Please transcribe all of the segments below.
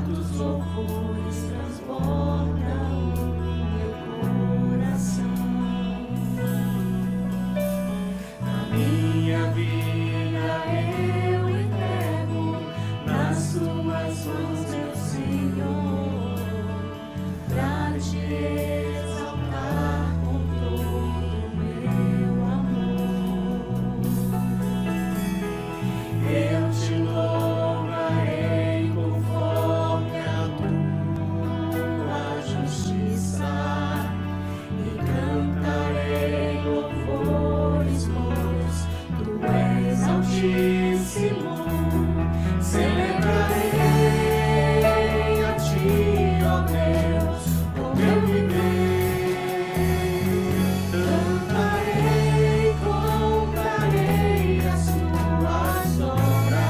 Tantos louvores transbordam meu coração. A minha vida eu entrego nas tuas mãos, meu Senhor, pra te exaltar com todo o meu amor. Eu te louvarei conforme a tua justiça e cantarei louvores, pois tu és altíssimo. Celebrarei a ti, ó Deus, o meu viver. Cantarei, contarei as tuas obras,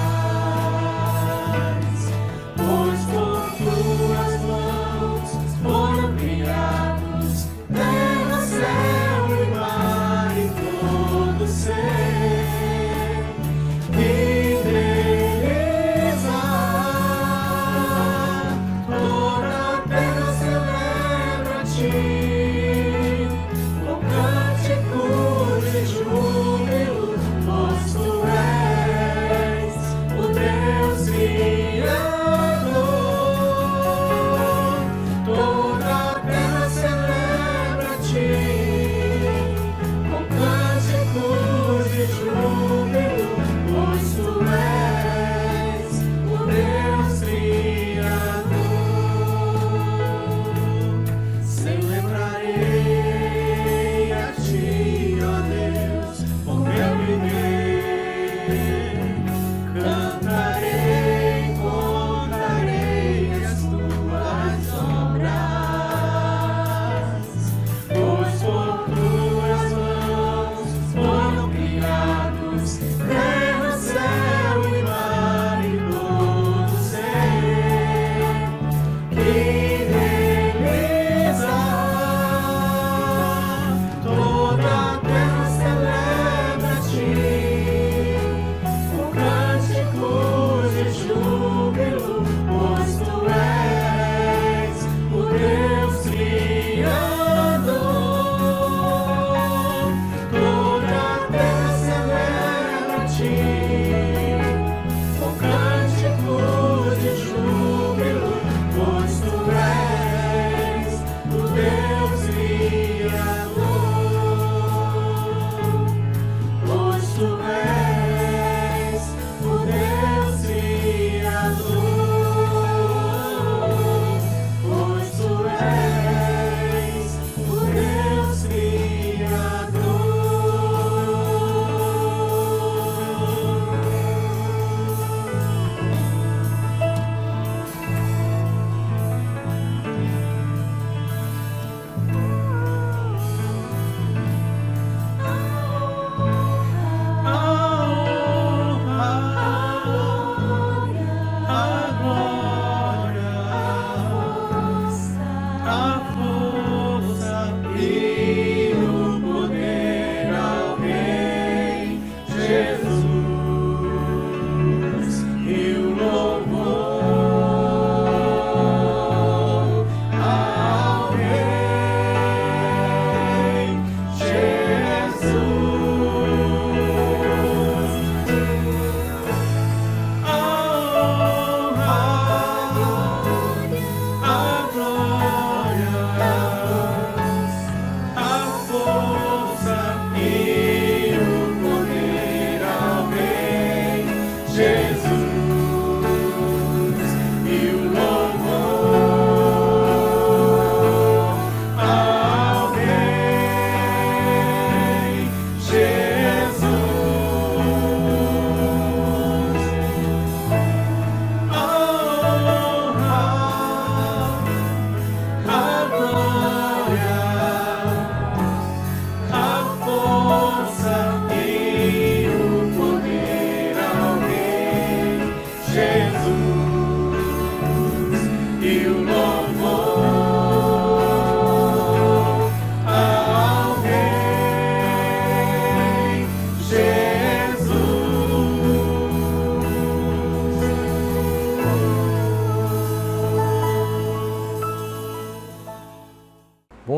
pois por tuas mãos foram criados terra, céu e mar e todo ser. Viver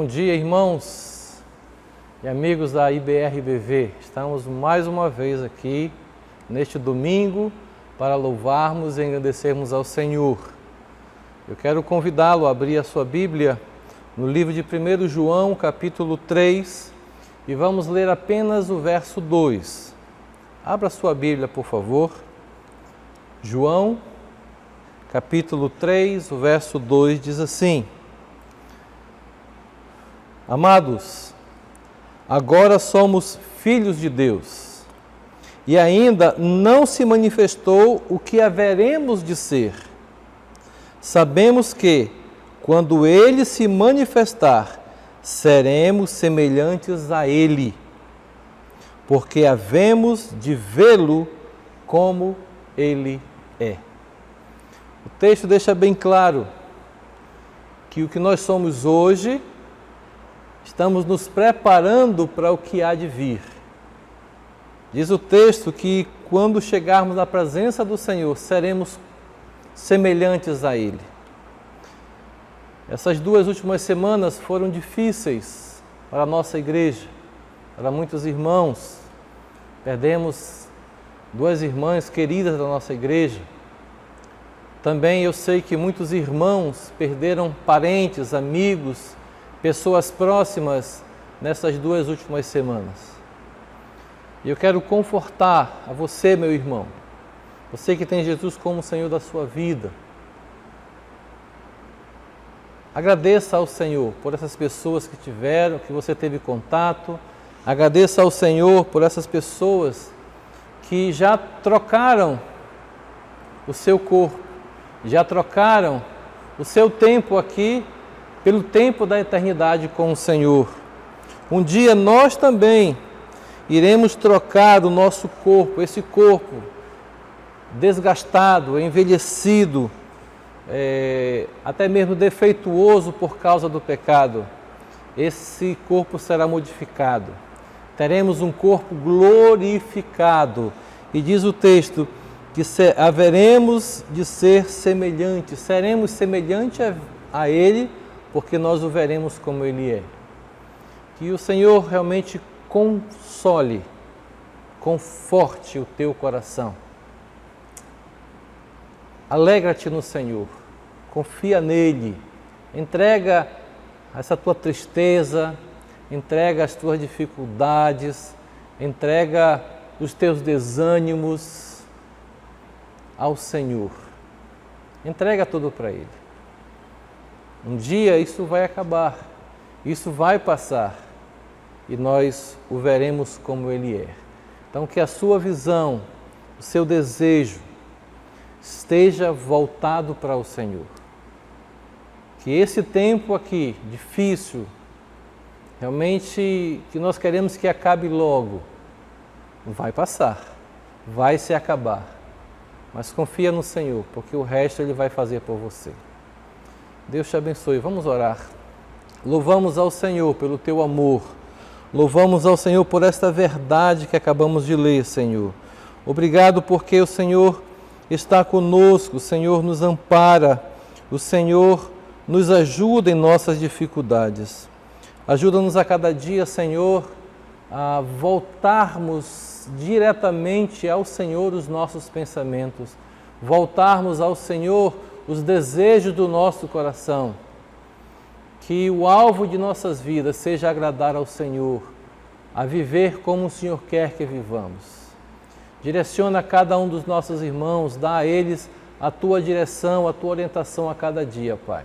dia, irmãos e amigos da IBR-BV. Estamos mais uma vez aqui neste domingo para louvarmos e engrandecermos ao Senhor. Eu quero convidá-lo a abrir a sua Bíblia no livro de 1 João, capítulo 3, e vamos ler apenas o verso 2. Abra sua Bíblia, por favor. João, capítulo 3, o verso 2 diz assim: Amados, agora somos filhos de Deus, e ainda não se manifestou o que haveremos de ser. Sabemos que, quando Ele se manifestar, seremos semelhantes a Ele, porque havemos de vê-lo como Ele é. O texto deixa bem claro que o que nós somos hoje, estamos nos preparando para o que há de vir. Diz o texto que quando chegarmos na presença do Senhor, seremos semelhantes a Ele. Essas 2 últimas semanas foram difíceis para a nossa igreja, para muitos irmãos. Perdemos 2 irmãs queridas da nossa igreja. Também eu sei que muitos irmãos perderam parentes, amigos, pessoas próximas nessas 2 últimas semanas. E eu quero confortar a você, meu irmão, você que tem Jesus como Senhor da sua vida. Agradeça ao Senhor por essas pessoas que você teve contato. Agradeça ao Senhor por essas pessoas que já trocaram o seu corpo, já trocaram o seu tempo aqui pelo tempo da eternidade com o Senhor. Um dia nós também iremos trocar o nosso corpo, esse corpo desgastado, envelhecido, até mesmo defeituoso por causa do pecado. Esse corpo será modificado. Teremos um corpo glorificado. E diz o texto que haveremos de ser semelhantes, seremos semelhantes a Ele, porque nós o veremos como Ele é. Que o Senhor realmente console, conforte o teu coração. Alegra-te no Senhor, confia nele, entrega essa tua tristeza, entrega as tuas dificuldades, entrega os teus desânimos ao Senhor. Entrega tudo para Ele. Um dia isso vai acabar, isso vai passar e nós o veremos como Ele é. Então que a sua visão, o seu desejo esteja voltado para o Senhor. Que esse tempo aqui, difícil, realmente que nós queremos que acabe logo, vai passar, vai se acabar. Mas confia no Senhor, porque o resto Ele vai fazer por você. Deus te abençoe. Vamos orar. Louvamos ao Senhor pelo teu amor. Louvamos ao Senhor por esta verdade que acabamos de ler, Senhor. Obrigado porque o Senhor está conosco, o Senhor nos ampara, o Senhor nos ajuda em nossas dificuldades. Ajuda-nos a cada dia, Senhor, a voltarmos diretamente ao Senhor os nossos pensamentos, voltarmos ao Senhor os desejos do nosso coração. Que o alvo de nossas vidas seja agradar ao Senhor, a viver como o Senhor quer que vivamos. Direciona cada um dos nossos irmãos, dá a eles a Tua direção, a Tua orientação a cada dia, Pai.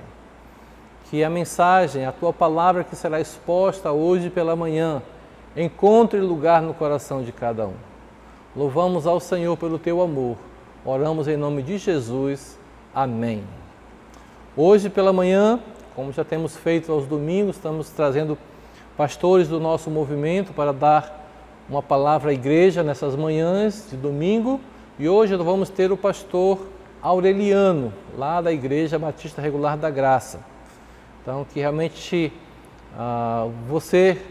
Que a mensagem, a Tua palavra que será exposta hoje pela manhã, encontre lugar no coração de cada um. Louvamos ao Senhor pelo Teu amor. Oramos em nome de Jesus. Amém. Hoje pela manhã, como já temos feito aos domingos, estamos trazendo pastores do nosso movimento para dar uma palavra à igreja nessas manhãs de domingo. E hoje nós vamos ter o pastor Aureliano, lá da Igreja Batista Regular da Graça. Então, que realmente você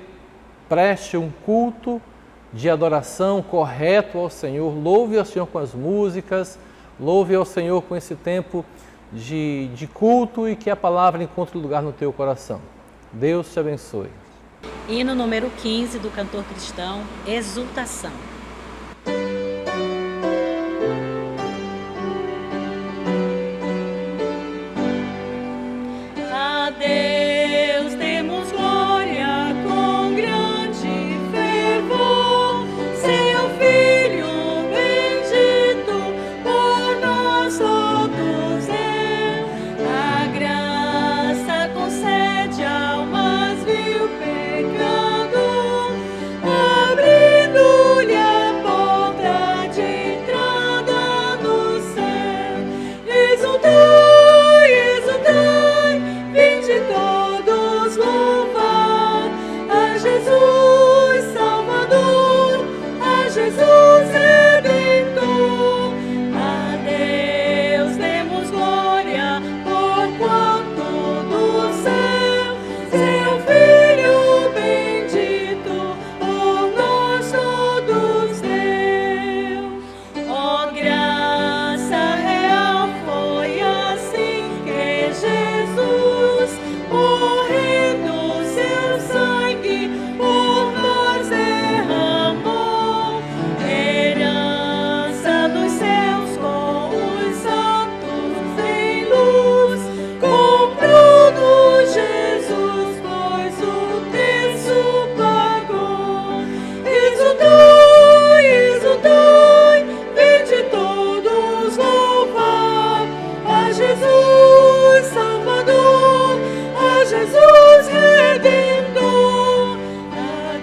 preste um culto de adoração correto ao Senhor, louve ao Senhor com as músicas, louve ao Senhor com esse tempo de culto e que a palavra encontre lugar no teu coração. Deus te abençoe. Hino número 15 do cantor cristão, Exultação. A Deus demos glória com grande fervor, seu Filho bendito por nós todos é. A graça concede ao mais vil pecador, abrindo-lhe a porta de entrada no céu. Exultai, exultai, vinde todos louvar a Jesus Salvador, a Jesus Redentor. A Deus demos glória por quanto do céu seu Filho bendito por nós todos deu. Ó graça real, foi assim que Jesus, morrendo seu sangue por nós derramou. Herança dos céus com os santos em luz, comprou-nos Jesus, pois o preço pagou. Exultai, exultai, vinde todos louvar a Jesus Salvador, a Jesus Redentor. A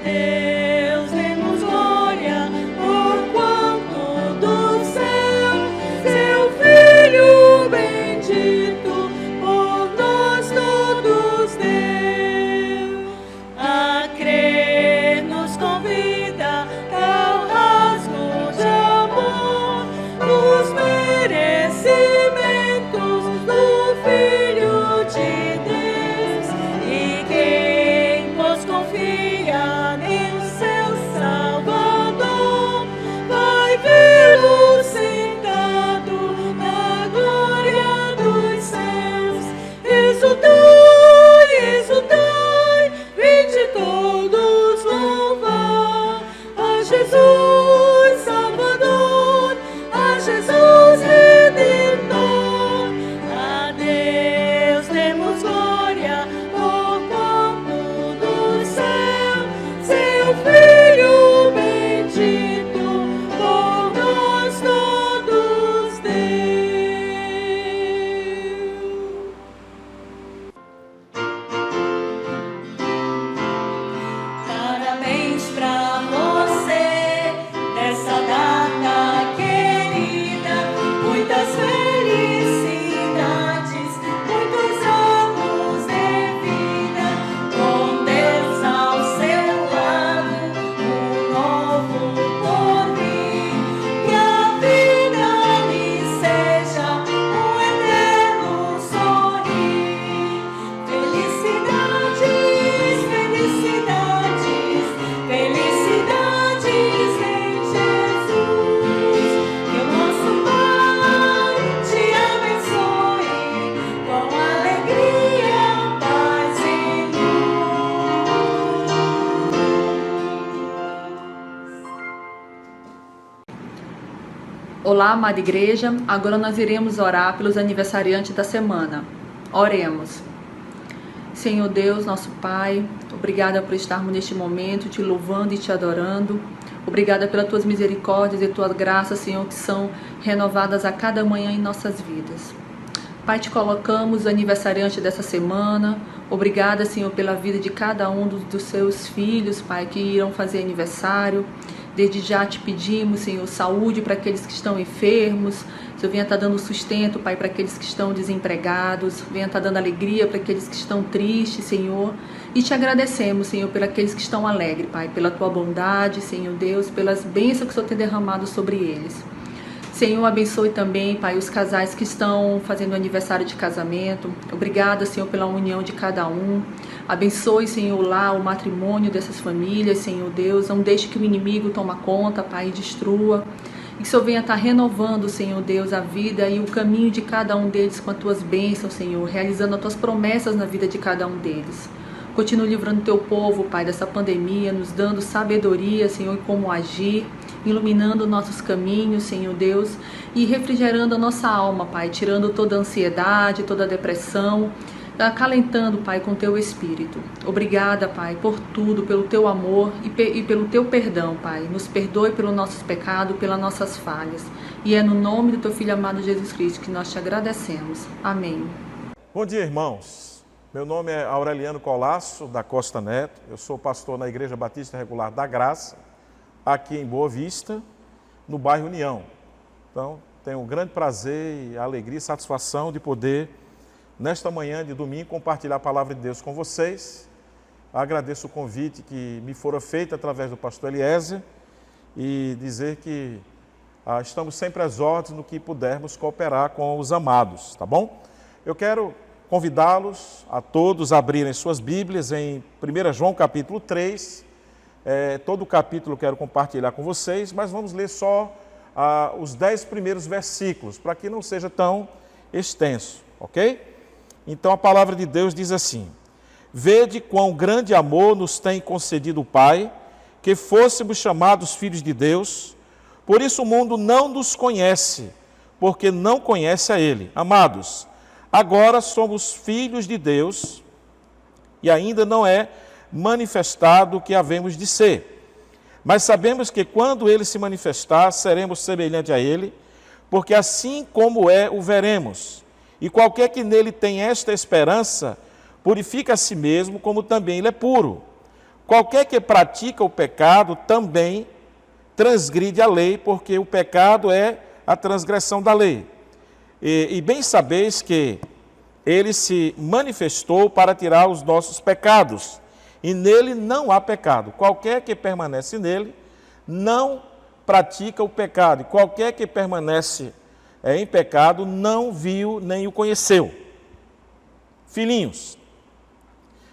Deus demos glória por quanto do céu seu Filho bendito por nós todos deu. A crer nos convida ao rasgo de amor nos merecimentos do Filho de Deus. E quem pois confia em seu Salvador vai vê-lo sentado na glória dos céus. Exultai, exultai, vinde todos louvar a Jesus Salvador, a Jesus Redentor. A Deus demos glória por quanto do céu seu Filho bendito por nós todos deu. Parabéns pra você nessa data querida, muitas felicidades, muitos anos de vida, com Deus ao seu lado, um novo porvir. Que a vida lhe seja um eterno sorrir. Felicidades, felicidades, felicidades em Jesus. Que o nosso Pai te abençoe com alegria, paz e luz. Olá, amada igreja. Agora nós iremos orar pelos aniversariantes da semana. Oremos. Senhor Deus, nosso Pai, obrigada por estarmos neste momento te louvando e te adorando. Obrigada pelas tuas misericórdias e tuas graças, Senhor, que são renovadas a cada manhã em nossas vidas. Pai, te colocamos o aniversariante dessa semana. Obrigada, Senhor, pela vida de cada um dos seus filhos, Pai, que irão fazer aniversário. Desde já te pedimos, Senhor, saúde para aqueles que estão enfermos. Senhor, venha estar dando sustento, Pai, para aqueles que estão desempregados. Venha estar dando alegria para aqueles que estão tristes, Senhor. E te agradecemos, Senhor, por aqueles que estão alegres, Pai, pela tua bondade, Senhor Deus, pelas bênçãos que o Senhor tem derramado sobre eles. Senhor, abençoe também, Pai, os casais que estão fazendo aniversário de casamento. Obrigada, Senhor, pela união de cada um. Abençoe, Senhor, lá o matrimônio dessas famílias, Senhor Deus. Não deixe que o inimigo tome conta, Pai, e destrua. E que o Senhor venha estar renovando, Senhor Deus, a vida e o caminho de cada um deles com as tuas bênçãos, Senhor, realizando as tuas promessas na vida de cada um deles. Continua livrando o teu povo, Pai, dessa pandemia, nos dando sabedoria, Senhor, em como agir, iluminando nossos caminhos, Senhor Deus, e refrigerando a nossa alma, Pai, tirando toda a ansiedade, toda a depressão, acalentando, Pai, com teu Espírito. Obrigada, Pai, por tudo, pelo teu amor e pelo teu perdão, Pai. Nos perdoe pelos nossos pecados, pelas nossas falhas. E é no nome do teu Filho amado Jesus Cristo que nós te agradecemos. Amém. Bom dia, irmãos. Meu nome é Aureliano Colasso, da Costa Neto. Eu sou pastor na Igreja Batista Regular da Graça, aqui em Boa Vista, no bairro União. Então, tenho um grande prazer, alegria e satisfação de poder, nesta manhã de domingo, compartilhar a palavra de Deus com vocês. Agradeço o convite que me fora feito através do pastor Eliezer e dizer que estamos sempre às ordens no que pudermos cooperar com os amados, tá bom? Eu quero convidá-los a todos a abrirem suas Bíblias em 1 João capítulo 3. Todo o capítulo eu quero compartilhar com vocês, mas vamos ler só os 10 primeiros versículos, para que não seja tão extenso, ok? Então a palavra de Deus diz assim: Vede quão grande amor nos tem concedido o Pai, que fôssemos chamados filhos de Deus. Por isso o mundo não nos conhece, porque não conhece a Ele. Amados, agora somos filhos de Deus e ainda não é manifestado o que havemos de ser. Mas sabemos que quando Ele se manifestar, seremos semelhantes a Ele, porque assim como é, o veremos. E qualquer que nele tem esta esperança, purifica a si mesmo, como também Ele é puro. Qualquer que pratica o pecado também transgride a lei, porque o pecado é a transgressão da lei. E bem sabeis que Ele se manifestou para tirar os nossos pecados, e nele não há pecado. Qualquer que permanece nele não pratica o pecado, e qualquer que permanece em pecado não viu nem o conheceu. Filhinhos,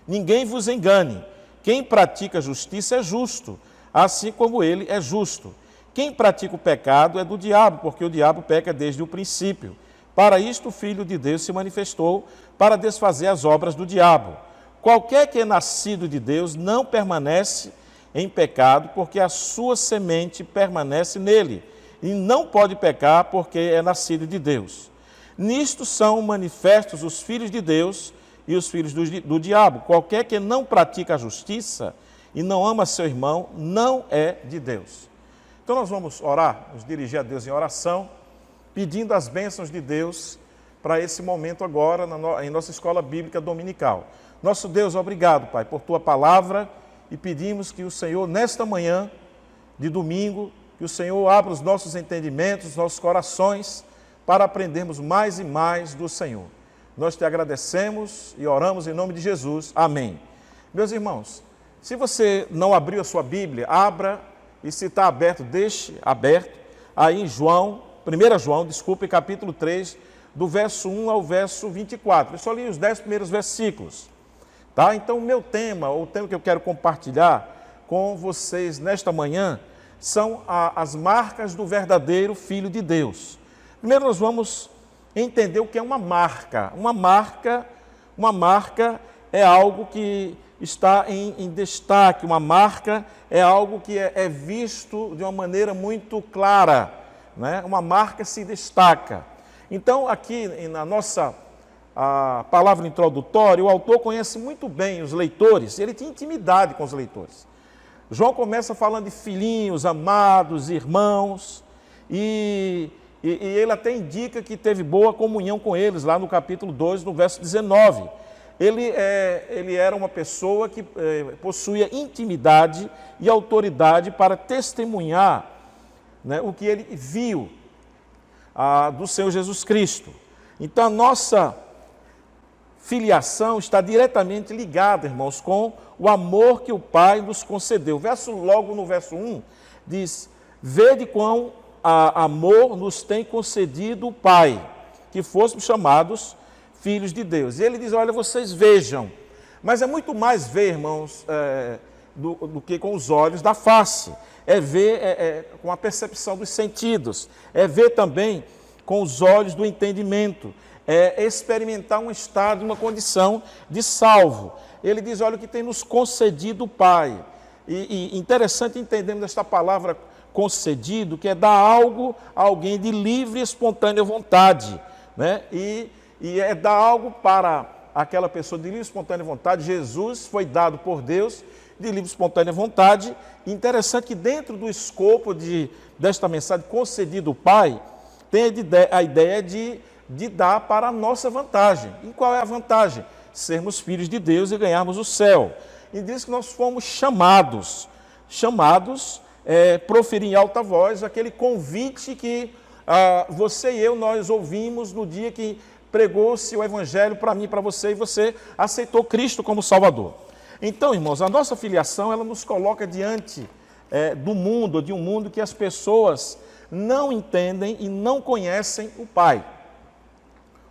ninguém vos engane. Quem pratica justiça é justo, assim como ele é justo. Quem pratica o pecado é do diabo, porque o diabo peca desde o princípio. Para isto o Filho de Deus se manifestou, para desfazer as obras do diabo. Qualquer que é nascido de Deus não permanece em pecado, porque a sua semente permanece nele, e não pode pecar, porque é nascido de Deus. Nisto são manifestos os filhos de Deus e os filhos do diabo. Qualquer que não pratica a justiça e não ama seu irmão, não é de Deus. Então nós vamos orar, nos dirigir a Deus em oração, pedindo as bênçãos de Deus para esse momento agora em nossa escola bíblica dominical. Nosso Deus, obrigado, Pai, por Tua palavra, e pedimos que o Senhor, nesta manhã de domingo, que o Senhor abra os nossos entendimentos, os nossos corações, para aprendermos mais e mais do Senhor. Nós te agradecemos e oramos em nome de Jesus. Amém. Meus irmãos, se você não abriu a sua Bíblia, abra, e se está aberto, deixe aberto, aí em 1 João, capítulo 3, do verso 1 ao verso 24. Eu só li os 10 primeiros versículos. Tá? Então, o meu tema, ou o tema que eu quero compartilhar com vocês nesta manhã, são as marcas do verdadeiro Filho de Deus. Primeiro nós vamos entender o que é uma marca. Uma marca é algo que está em destaque, uma marca é algo que é visto de uma maneira muito clara, né? Uma marca se destaca. Então, aqui na nossa palavra introdutória, o autor conhece muito bem os leitores, ele tinha intimidade com os leitores. João começa falando de filhinhos, amados, irmãos, e ele até indica que teve boa comunhão com eles, lá no capítulo 2, no verso 19. Ele era uma pessoa que possuía intimidade e autoridade para testemunhar, né, o que ele viu do Senhor Jesus Cristo. Então, a nossa filiação está diretamente ligada, irmãos, com o amor que o Pai nos concedeu. Logo no verso 1, diz: Vede quão amor nos tem concedido o Pai, que fôssemos chamados filhos de Deus. E ele diz: olha, vocês vejam. Mas é muito mais ver, irmãos, do que com os olhos da face. É ver com a percepção dos sentidos. É ver também com os olhos do entendimento, é experimentar um estado, uma condição de salvo. Ele diz, olha, o que tem nos concedido o Pai. E interessante entendermos esta palavra concedido, que é dar algo a alguém de livre e espontânea vontade, né? E é dar algo para aquela pessoa de livre e espontânea vontade. Jesus foi dado por Deus de livre e espontânea vontade. Interessante que dentro do escopo desta mensagem concedido o Pai, tem a ideia de dar para a nossa vantagem. E qual é a vantagem? Sermos filhos de Deus e ganharmos o céu. E diz que nós fomos chamados, proferir em alta voz aquele convite que você e eu, nós ouvimos no dia que pregou-se o Evangelho para mim e para você, e você aceitou Cristo como Salvador. Então, irmãos, a nossa filiação, ela nos coloca diante do mundo, de um mundo que as pessoas não entendem e não conhecem o Pai.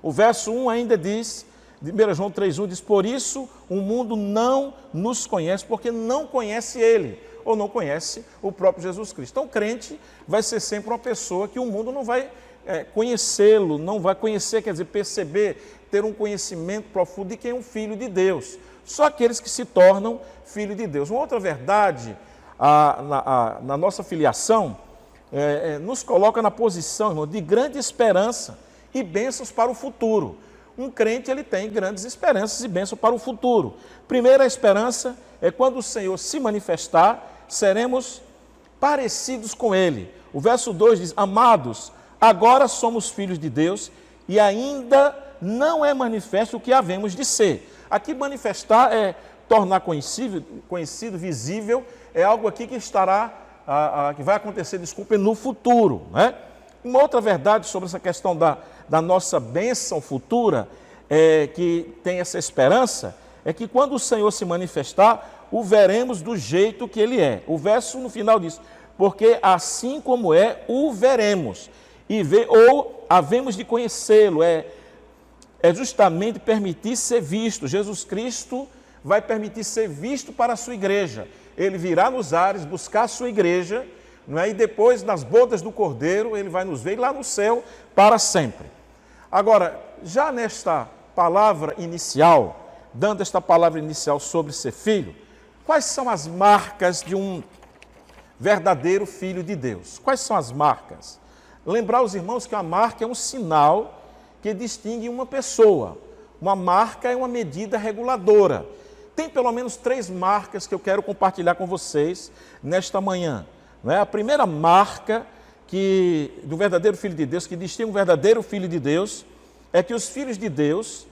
O verso 1 ainda diz, de 1 João 3,1 diz, por isso o mundo não nos conhece, porque não conhece Ele, ou não conhece o próprio Jesus Cristo. Então, o crente vai ser sempre uma pessoa que o mundo não vai conhecê-lo, não vai conhecer, quer dizer, perceber, ter um conhecimento profundo de quem é um filho de Deus. Só aqueles que se tornam filho de Deus. Uma outra verdade, na nossa filiação, nos coloca na posição, irmão, de grande esperança e bênçãos para o futuro. Um crente, ele tem grandes esperanças e bênçãos para o futuro. Primeira esperança é quando o Senhor se manifestar, seremos parecidos com Ele. O verso 2 diz, amados, agora somos filhos de Deus e ainda não é manifesto o que havemos de ser. Aqui manifestar é tornar conhecido, visível, é algo aqui que que vai acontecer, no futuro, né? Uma outra verdade sobre essa questão da nossa bênção futura, que tem essa esperança, é que quando o Senhor se manifestar, o veremos do jeito que Ele é. O verso no final diz, porque assim como é, o veremos. Ou havemos de conhecê-lo, é justamente permitir ser visto. Jesus Cristo vai permitir ser visto para a sua igreja. Ele virá nos ares buscar a sua igreja, não é? E depois, nas bodas do Cordeiro, ele vai nos ver lá no céu para sempre. Agora, já nesta palavra inicial, dando esta palavra inicial sobre ser filho, quais são as marcas de um verdadeiro filho de Deus? Quais são as marcas? Lembrar os irmãos que a marca é um sinal que distingue uma pessoa. Uma marca é uma medida reguladora. Tem pelo menos 3 marcas que eu quero compartilhar com vocês nesta manhã. Não é? A primeira marca do verdadeiro filho de Deus, que distingue um verdadeiro filho de Deus, é que os filhos de Deus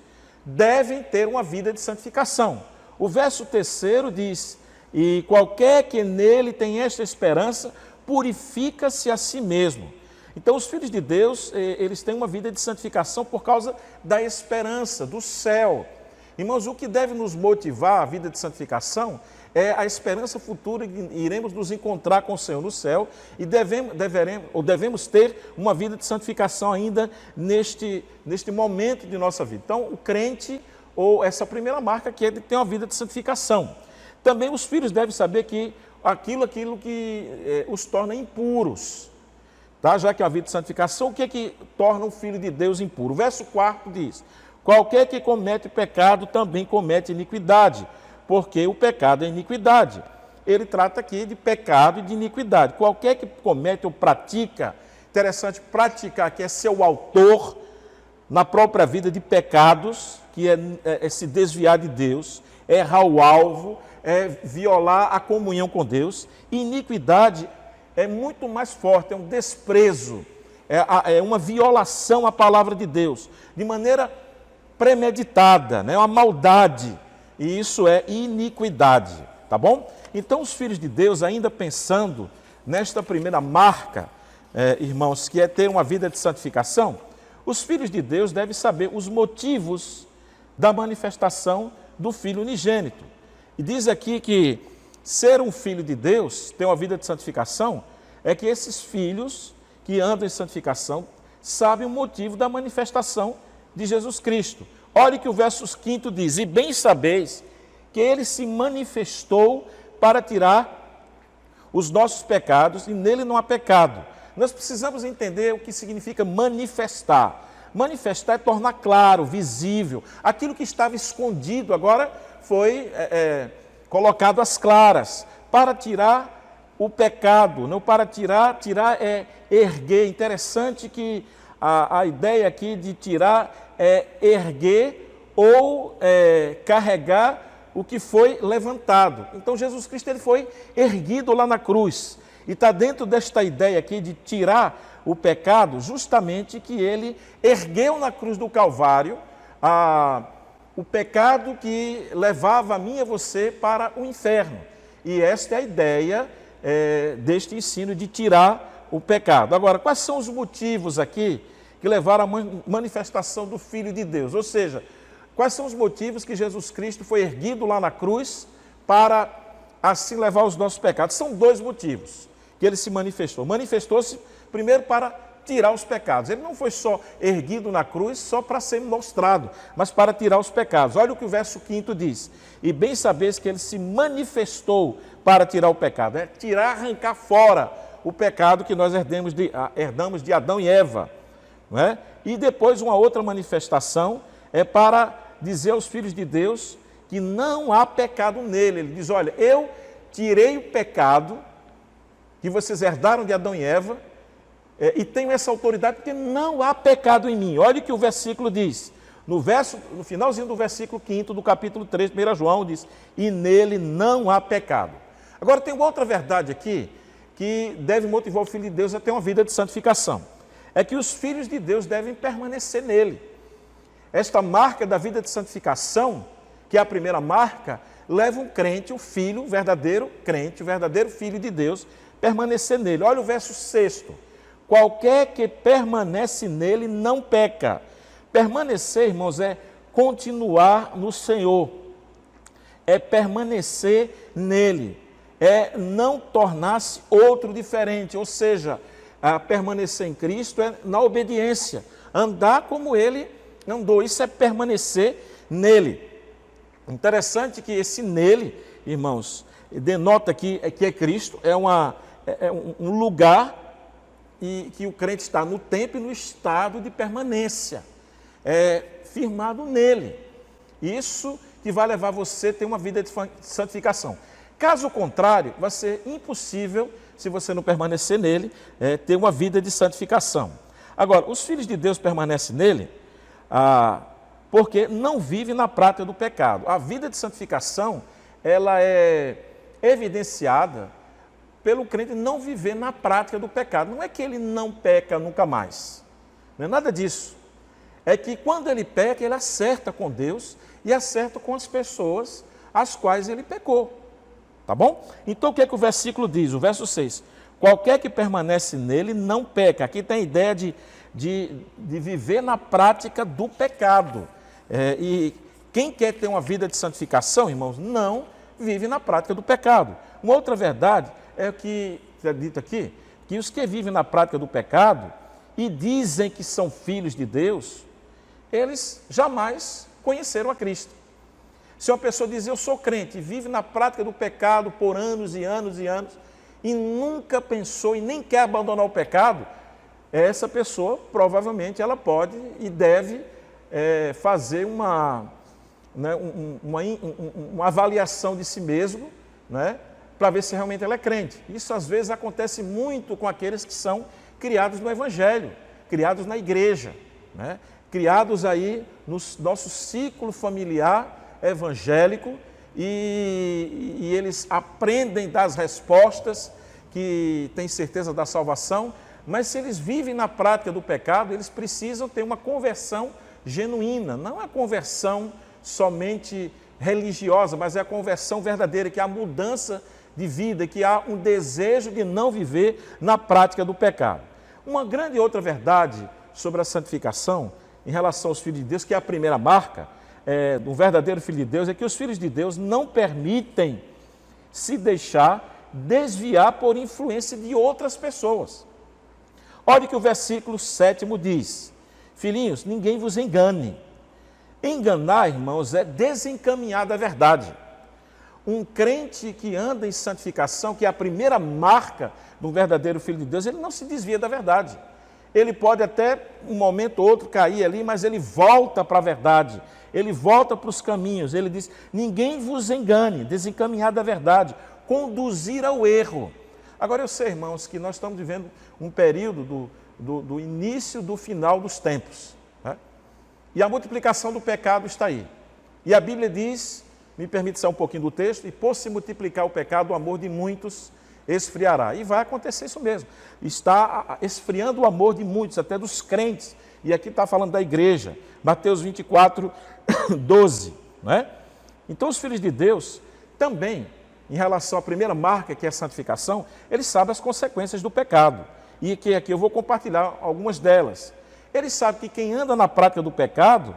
devem ter uma vida de santificação. O verso 3 diz, e qualquer que nele tem esta esperança, purifica-se a si mesmo. Então, os filhos de Deus, eles têm uma vida de santificação por causa da esperança, do céu. Irmãos, o que deve nos motivar a vida de santificação é a esperança futura que iremos nos encontrar com o Senhor no céu e devemos ter uma vida de santificação ainda neste momento de nossa vida. Então, o crente, ou essa primeira marca, que é de ter uma vida de santificação. Também os filhos devem saber que aquilo que os torna impuros. Tá? Já que a vida de santificação, o que é que torna um filho de Deus impuro? O verso 4 diz, qualquer que comete pecado também comete iniquidade, porque o pecado é iniquidade. Ele trata aqui de pecado e de iniquidade. Qualquer que comete ou pratica, interessante, praticar que é ser o autor na própria vida de pecados, que é se desviar de Deus, é errar o alvo, é violar a comunhão com Deus. Iniquidade é muito mais forte, é um desprezo, é uma violação à palavra de Deus, de maneira premeditada, né? Uma maldade, e isso é iniquidade, tá bom? Então, os filhos de Deus, ainda pensando nesta primeira marca, irmãos, que é ter uma vida de santificação, os filhos de Deus devem saber os motivos da manifestação do Filho unigênito. E diz aqui que ser um filho de Deus, ter uma vida de santificação, é que esses filhos que andam em santificação sabem o motivo da manifestação de Jesus Cristo. Olhe que o verso 5 diz, e bem sabeis que ele se manifestou para tirar os nossos pecados, e nele não há pecado. Nós precisamos entender o que significa manifestar. Manifestar é tornar claro, visível. Aquilo que estava escondido agora foi colocado às claras, para tirar o pecado. Não para tirar é erguer. Interessante que a ideia aqui de tirar é erguer ou carregar o que foi levantado. Então Jesus Cristo ele foi erguido lá na cruz. E está dentro desta ideia aqui de tirar o pecado, justamente que ele ergueu na cruz do Calvário o pecado que levava a mim e a você para o inferno. E esta é a ideia deste ensino de tirar o pecado. Agora, quais são os motivos aqui que levaram à manifestação do Filho de Deus? Ou seja, quais são os motivos que Jesus Cristo foi erguido lá na cruz para assim levar os nossos pecados? São dois motivos que ele se manifestou. Manifestou-se primeiro para tirar os pecados. Ele não foi só erguido na cruz só para ser mostrado, mas para tirar os pecados. Olha o que o verso 5 diz. E bem sabeis que ele se manifestou para tirar o pecado. É tirar, arrancar fora o pecado que nós herdamos de Adão e Eva. Não é? E depois uma outra manifestação é para dizer aos filhos de Deus que não há pecado nele. Ele diz, olha, eu tirei o pecado que vocês herdaram de Adão e Eva, e tenho essa autoridade porque não há pecado em mim. Olha o que o versículo diz. No finalzinho do versículo 5 do capítulo 3, 1 João, diz, e nele não há pecado. Agora tem uma outra verdade aqui, que deve motivar o Filho de Deus a ter uma vida de santificação. É que os filhos de Deus devem permanecer nele. Esta marca da vida de santificação, que é a primeira marca, leva um crente, o filho, o verdadeiro crente, o verdadeiro filho de Deus, permanecer nele. Olha o verso 6. Qualquer que permanece nele não peca. Permanecer, irmãos, é continuar no Senhor. É permanecer nele. É não tornar-se outro diferente. Ou seja, permanecer em Cristo é na obediência. Andar como ele andou. Isso é permanecer nele. Interessante que esse nele, irmãos, denota que é Cristo, é um lugar e que o crente está no tempo e no estado de permanência, firmado nele. Isso que vai levar você a ter uma vida de santificação. Caso contrário, vai ser impossível, se você não permanecer nele, ter uma vida de santificação. Agora, os filhos de Deus permanecem nele porque não vivem na prática do pecado. A vida de santificação, ela é evidenciada pelo crente não viver na prática do pecado. Não é que ele não peca nunca mais. Não é nada disso. É que quando ele peca, ele acerta com Deus e acerta com as pessoas às quais ele pecou. Tá bom? Então o que é que o versículo diz? O verso 6. Qualquer que permanece nele não peca. Aqui tem a ideia de viver na prática do pecado. E quem quer ter uma vida de santificação, irmãos, não vive na prática do pecado. Uma outra verdade é o que é dito aqui, que os que vivem na prática do pecado e dizem que são filhos de Deus, eles jamais conheceram a Cristo. Se uma pessoa diz, eu sou crente, e vive na prática do pecado por anos e anos e anos, e nunca pensou e nem quer abandonar o pecado, essa pessoa, provavelmente, ela pode e deve fazer uma avaliação de si mesmo, né, para ver se realmente ela é crente. Isso, às vezes, acontece muito com aqueles que são criados no Evangelho, criados na igreja, né, criados aí no nosso ciclo familiar evangélico, e eles aprendem das respostas, que têm certeza da salvação, mas se eles vivem na prática do pecado, eles precisam ter uma conversão genuína, não a conversão somente religiosa, mas é a conversão verdadeira, que há mudança de vida, que há um desejo de não viver na prática do pecado. Uma grande outra verdade sobre a santificação, em relação aos filhos de Deus, que é a primeira marca do verdadeiro filho de Deus, é que os filhos de Deus não permitem se deixar desviar por influência de outras pessoas. Olha o que o versículo 7 diz. Filhinhos, ninguém vos engane. Enganar, irmãos, é desencaminhar da verdade. Um crente que anda em santificação, que é a primeira marca de um verdadeiro filho de Deus, ele não se desvia da verdade. Ele pode até, um momento ou outro, cair ali, mas ele volta para a verdade. Ele volta para os caminhos. Ele diz, ninguém vos engane, desencaminhar da verdade, conduzir ao erro. Agora eu sei, irmãos, que nós estamos vivendo um período do início do final dos tempos. Né? E a multiplicação do pecado está aí. E a Bíblia diz, me permite sair um pouquinho do texto, e por se multiplicar o pecado, o amor de muitos esfriará. E vai acontecer isso mesmo. Está esfriando o amor de muitos, até dos crentes. E aqui está falando da igreja. Mateus 24, 12. Né? Então os filhos de Deus também, em relação à primeira marca, que é a santificação, eles sabem as consequências do pecado. E que aqui eu vou compartilhar algumas delas. Eles sabem que quem anda na prática do pecado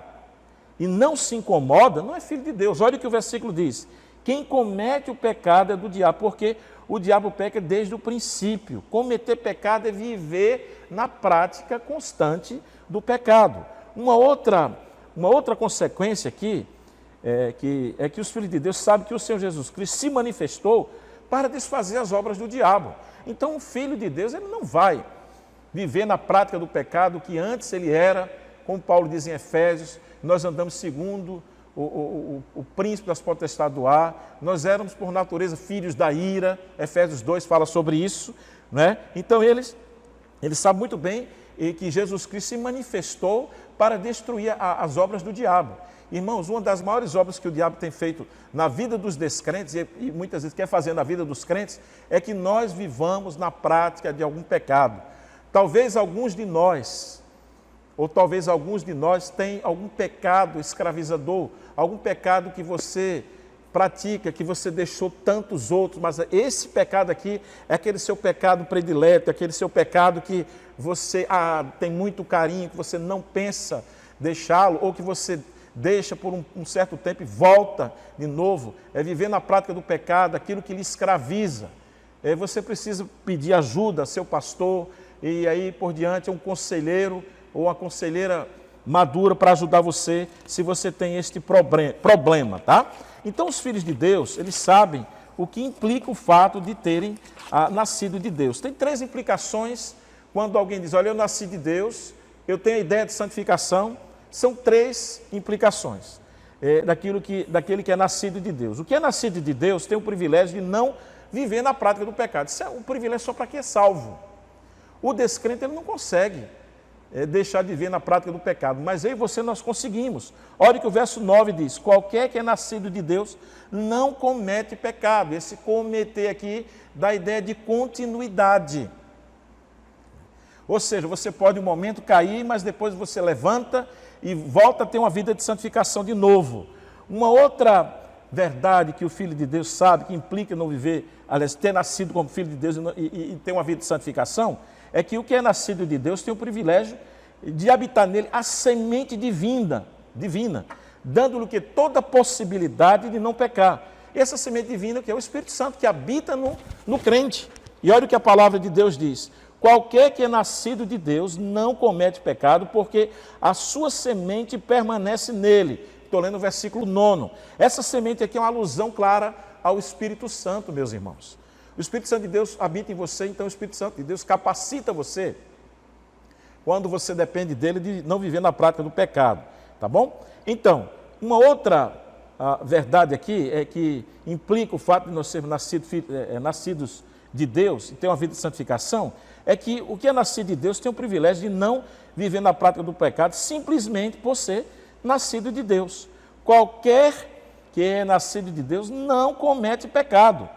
e não se incomoda, não é filho de Deus. Olha o que o versículo diz. Quem comete o pecado é do diabo, porque o diabo peca desde o princípio. Cometer pecado é viver na prática constante do pecado. Uma outra consequência aqui é que os filhos de Deus sabem que o Senhor Jesus Cristo se manifestou para desfazer as obras do diabo. Então, o filho de Deus, ele não vai viver na prática do pecado que antes ele era, como Paulo diz em Efésios, nós andamos segundo o príncipe das potestades do ar, nós éramos por natureza filhos da ira, Efésios 2 fala sobre isso, né? Então eles sabem muito bem que Jesus Cristo se manifestou para destruir as obras do diabo. Irmãos, uma das maiores obras que o diabo tem feito na vida dos descrentes, e muitas vezes quer fazer na vida dos crentes, é que nós vivamos na prática de algum pecado. Talvez alguns de nós tenham algum pecado escravizador, algum pecado que você pratica, que você deixou tantos outros, mas esse pecado aqui é aquele seu pecado predileto, aquele seu pecado que você tem muito carinho, que você não pensa deixá-lo, ou que você deixa por um certo tempo e volta de novo. É viver na prática do pecado, aquilo que lhe escraviza. Você precisa pedir ajuda a seu pastor, e aí por diante um conselheiro ou uma conselheira madura para ajudar você, se você tem este problema, tá? Então os filhos de Deus, eles sabem o que implica o fato de terem nascido de Deus. Tem 3 implicações quando alguém diz, olha, eu nasci de Deus, eu tenho a ideia de santificação. São 3 implicações daquele que é nascido de Deus. O que é nascido de Deus tem o privilégio de não viver na prática do pecado. Isso é um privilégio só para quem é salvo. O descrente ele não consegue deixar de viver na prática do pecado, mas eu e você nós conseguimos. Olha o que o verso 9 diz, qualquer que é nascido de Deus não comete pecado. Esse cometer aqui dá a ideia de continuidade. Ou seja, você pode um momento cair, mas depois você levanta e volta a ter uma vida de santificação de novo. Uma outra verdade que o Filho de Deus sabe, que implica não viver, aliás, ter nascido como Filho de Deus e ter uma vida de santificação, é que o que é nascido de Deus tem o privilégio de habitar nele a semente divina, dando-lhe toda a possibilidade de não pecar. Essa semente divina que é o Espírito Santo, que habita no crente. E olha o que a palavra de Deus diz. Qualquer que é nascido de Deus não comete pecado, porque a sua semente permanece nele. Estou lendo o versículo 9. Essa semente aqui é uma alusão clara ao Espírito Santo, meus irmãos. O Espírito Santo de Deus habita em você, então o Espírito Santo de Deus capacita você, quando você depende dele, de não viver na prática do pecado. Tá bom? Então, uma outra verdade aqui é que implica o fato de nós sermos nascidos de Deus e ter uma vida de santificação, é que o que é nascido de Deus tem o privilégio de não viver na prática do pecado simplesmente por ser nascido de Deus. Qualquer que é nascido de Deus não comete pecado.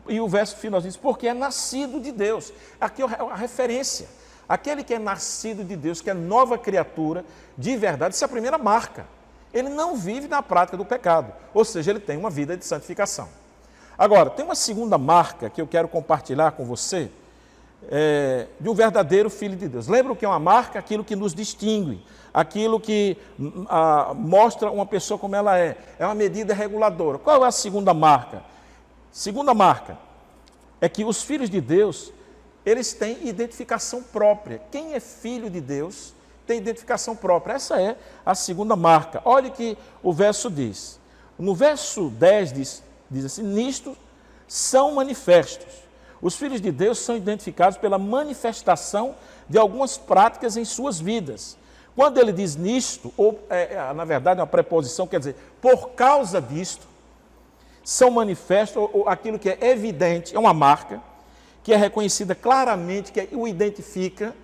E o verso final diz, porque é nascido de Deus. Aqui é a referência. Aquele que é nascido de Deus, que é nova criatura, de verdade, isso é a primeira marca. Ele não vive na prática do pecado, ou seja, ele tem uma vida de santificação. Agora, tem uma segunda marca que eu quero compartilhar com você, de um verdadeiro filho de Deus. Lembra o que é uma marca? Aquilo que nos distingue, aquilo que mostra uma pessoa como ela é uma medida reguladora. Qual é a segunda marca? Segunda marca é que os filhos de Deus, eles têm identificação própria. Quem é filho de Deus tem identificação própria. Essa é a segunda marca. Olha o que o verso diz. No verso 10 diz, diz assim, nisto são manifestos. Os filhos de Deus são identificados pela manifestação de algumas práticas em suas vidas. Quando ele diz nisto, ou na verdade é uma preposição, quer dizer, por causa disto, são manifestos, ou aquilo que é evidente, é uma marca, que é reconhecida claramente, que o identifica,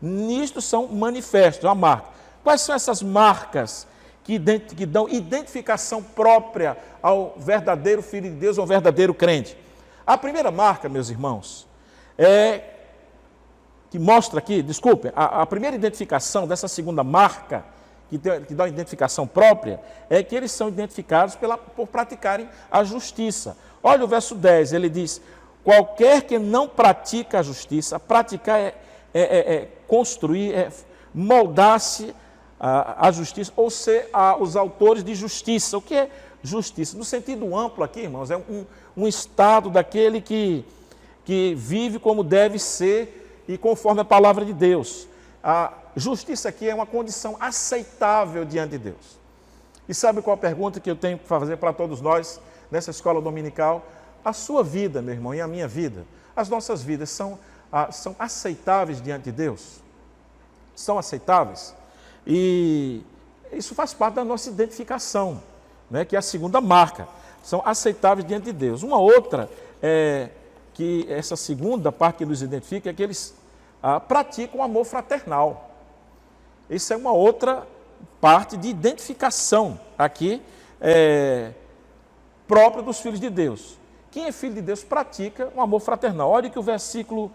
nisto são manifestos, é uma marca. Quais são essas marcas que dão identificação própria ao verdadeiro Filho de Deus, ao verdadeiro crente? A primeira marca, meus irmãos, que mostra aqui, desculpem, a primeira identificação dessa segunda marca, que dá uma identificação própria, é que eles são identificados por praticarem a justiça. Olha o verso 10, ele diz, qualquer que não pratica a justiça, praticar é construir, é moldar-se a justiça, ou ser os autores de justiça. O que é justiça? No sentido amplo aqui, irmãos, é um estado daquele que vive como deve ser e conforme a palavra de Deus. A justiça aqui é uma condição aceitável diante de Deus. E sabe qual a pergunta que eu tenho que fazer para todos nós nessa escola dominical? A sua vida, meu irmão, e a minha vida, as nossas vidas são aceitáveis diante de Deus? São aceitáveis? E isso faz parte da nossa identificação, né, que é a segunda marca. São aceitáveis diante de Deus. Uma outra, que essa segunda parte que nos identifica, é que eles praticam o amor fraternal. Isso é uma outra parte de identificação aqui, própria dos filhos de Deus. Quem é filho de Deus pratica um amor fraternal. Olha que o versículo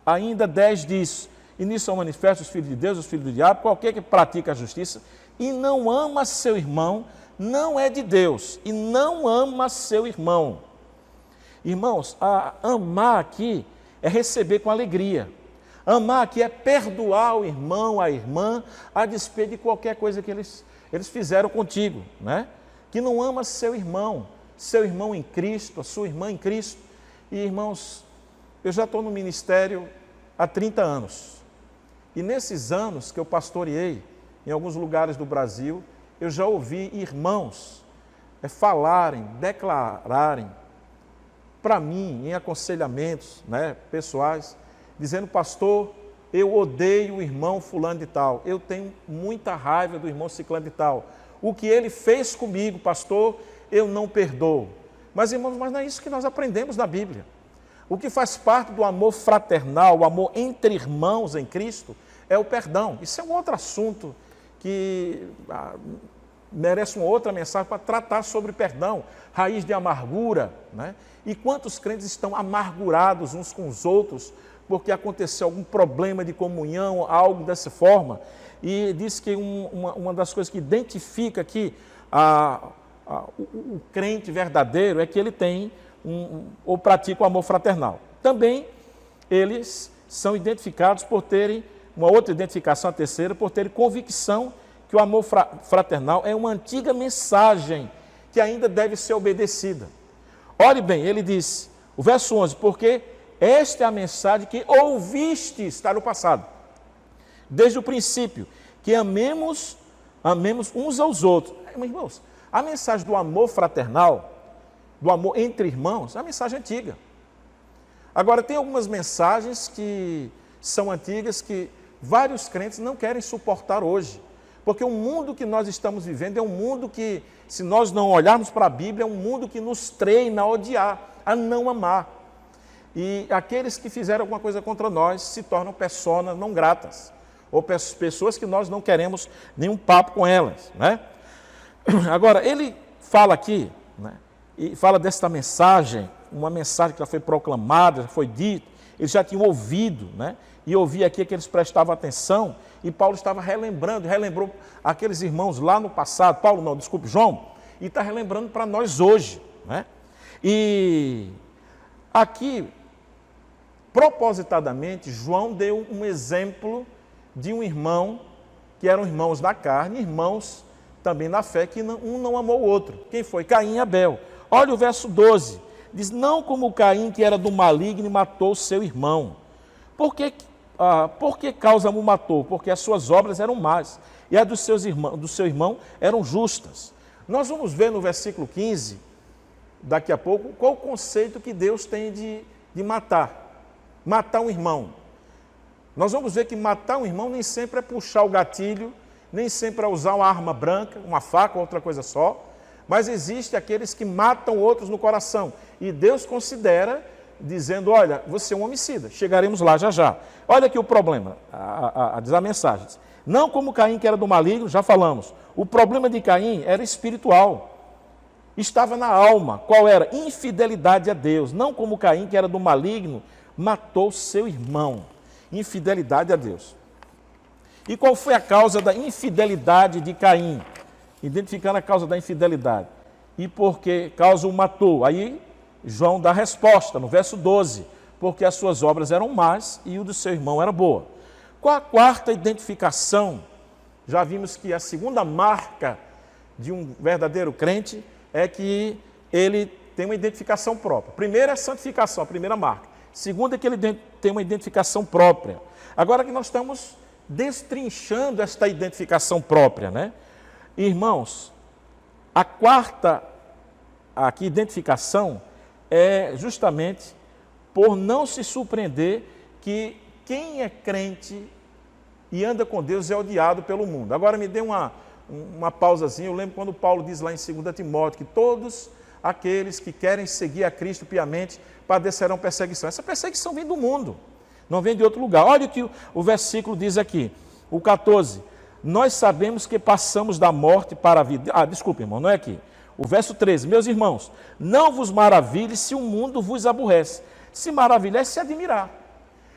ainda 10 diz, e nisso são manifestos os filhos de Deus, os filhos do diabo, qualquer que pratica a justiça e não ama seu irmão, não é de Deus, e não ama seu irmão. Irmãos, amar aqui é receber com alegria. Amar aqui é perdoar o irmão, a irmã, a despeito de qualquer coisa que eles fizeram contigo, né? Que não ama seu irmão em Cristo, a sua irmã em Cristo. E, irmãos, eu já estou no ministério há 30 anos. E nesses anos que eu pastoreei em alguns lugares do Brasil, eu já ouvi irmãos falarem, declararem para mim, em aconselhamentos, né, pessoais, dizendo, pastor, eu odeio o irmão fulano de tal, eu tenho muita raiva do irmão ciclano de tal. O que ele fez comigo, pastor, eu não perdoo. Mas, irmãos, mas não é isso que nós aprendemos na Bíblia. O que faz parte do amor fraternal, o amor entre irmãos em Cristo, é o perdão. Isso é um outro assunto que merece uma outra mensagem para tratar sobre perdão, raiz de amargura, né? E quantos crentes estão amargurados uns com os outros porque aconteceu algum problema de comunhão, algo dessa forma. E diz que uma das coisas que identifica aqui o crente verdadeiro é que ele tem ou pratica o amor fraternal. Também eles são identificados por terem, uma outra identificação, a terceira, por terem convicção que o amor fraternal é uma antiga mensagem que ainda deve ser obedecida. Olhe bem, ele diz, o verso 11, porque esta é a mensagem que ouviste, está no passado, desde o princípio, que amemos uns aos outros. Irmãos, a mensagem do amor fraternal, do amor entre irmãos, é uma mensagem antiga. Agora, tem algumas mensagens que são antigas que vários crentes não querem suportar hoje. Porque o mundo que nós estamos vivendo é um mundo que, se nós não olharmos para a Bíblia, é um mundo que nos treina a odiar, a não amar. E aqueles que fizeram alguma coisa contra nós se tornam pessoas não gratas, ou pessoas que nós não queremos nenhum papo com elas, né? Agora, ele fala aqui, né, e fala desta mensagem, uma mensagem que já foi proclamada, já foi dita, eles já tinham ouvido, né? E ouvia aqui que eles prestavam atenção, e Paulo estava relembrou aqueles irmãos lá no passado, João, e está relembrando para nós hoje, né? E aqui, propositadamente, João deu um exemplo de um irmão, que eram irmãos da carne, irmãos também na fé, que um não amou o outro. Quem foi? Caim e Abel. Olha o verso 12, diz, não como Caim, que era do maligno e matou seu irmão. Por que causa o matou? Porque as suas obras eram más, e as do seu irmão eram justas. Nós vamos ver no versículo 15, daqui a pouco, qual o conceito que Deus tem de matar. Matar um irmão. Nós vamos ver que matar um irmão nem sempre é puxar o gatilho, nem sempre é usar uma arma branca, uma faca ou outra coisa só, mas existe aqueles que matam outros no coração. E Deus considera, dizendo, olha, você é um homicida. Chegaremos lá já já. Olha aqui o problema, diz a mensagem. Não como Caim, que era do maligno, já falamos. O problema de Caim era espiritual. Estava na alma. Qual era? Infidelidade a Deus. Não como Caim, que era do maligno, matou seu irmão. Infidelidade a Deus. E qual foi a causa da infidelidade de Caim? Identificando a causa da infidelidade. E por que causa o matou? Aí João dá a resposta no verso 12. Porque as suas obras eram más e o do seu irmão era boa. Qual a quarta identificação? Já vimos que a segunda marca de um verdadeiro crente é que ele tem uma identificação própria. Primeira é a santificação, a primeira marca. Segunda é que ele tem uma identificação própria. Agora que nós estamos destrinchando esta identificação própria, né? Irmãos, a quarta aqui, identificação é justamente por não se surpreender que quem é crente e anda com Deus é odiado pelo mundo. Agora me dê uma pausazinha. Eu lembro quando Paulo diz lá em 2 Timóteo que todos aqueles que querem seguir a Cristo piamente padecerão perseguição. Essa perseguição vem do mundo, não vem de outro lugar. Olha o que o versículo diz aqui, o 14. Nós sabemos que passamos da morte para a vida. Desculpe, irmão, não é aqui. O verso 13. Meus irmãos, não vos maravilhe se o mundo vos aborrece. Se maravilhar é se admirar.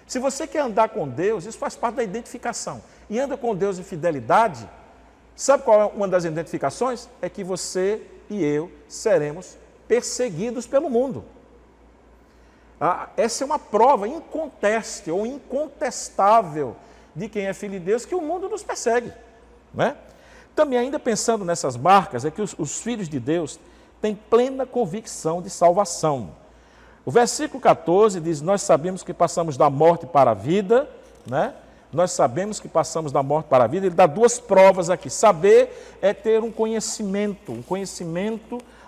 Se você quer andar com Deus, isso faz parte da identificação. E anda com Deus em fidelidade, sabe qual é uma das identificações? É que você e eu seremos perseguidos pelo mundo. Essa é uma prova inconteste ou incontestável de quem é filho de Deus, que o mundo nos persegue. Né? Também, ainda pensando nessas marcas, é que os filhos de Deus têm plena convicção de salvação. O versículo 14 diz, nós sabemos que passamos da morte para a vida, né? Nós sabemos que passamos da morte para a vida. Ele dá duas provas aqui. Saber é ter um conhecimento